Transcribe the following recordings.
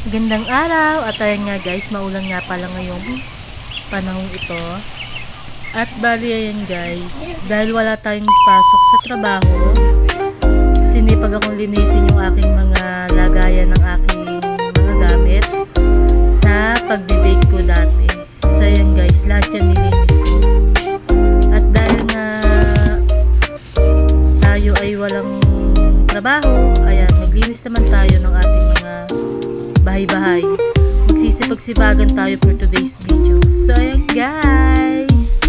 Magandang araw at ayan nga guys, maulan nga pala ngayong panahon ito. At bali ayan guys, dahil wala tayong pasok sa trabaho, sinipag akong linisin yung aking mga lagayan ng aking mga gamit sa pagbe-bake po dati. So ayan guys, lahat yan nilinis ko. At dahil nga tayo ay walang trabaho, ayan, maglinis naman tayo ng ating mga bahay-bahay. Magsisipag-sipagan tayo for today's video. So ayan guys,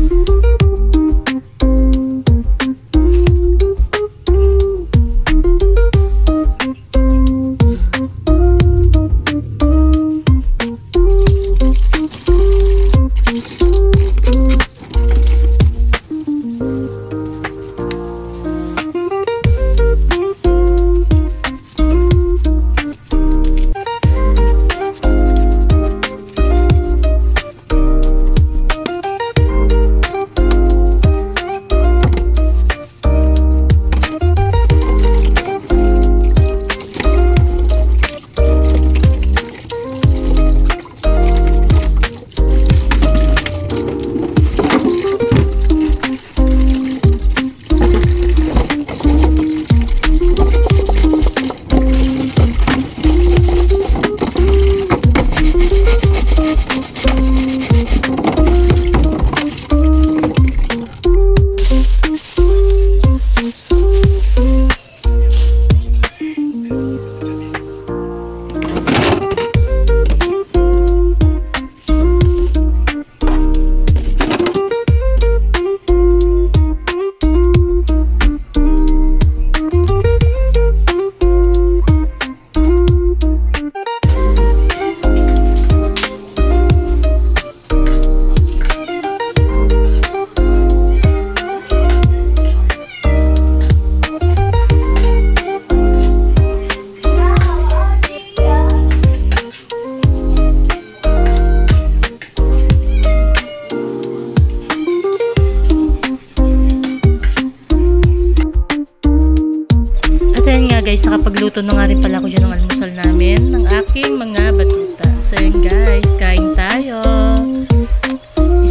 guys, nakapagluto na nga rin pala ako dyan ng almusal namin ng aking mga batuta. So yun guys, kain tayo.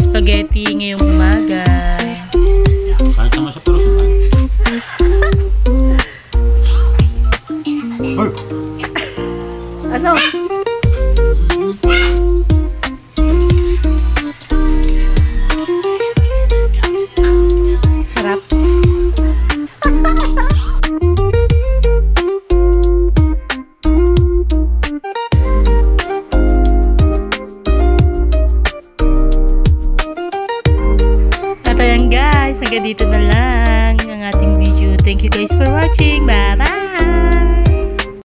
Spaghetti ngayong umaga. Kahit naman sa pero Ano? Sarap. At ayan guys, hanggang dito na lang ang ating video. Thank you guys for watching. Bye bye!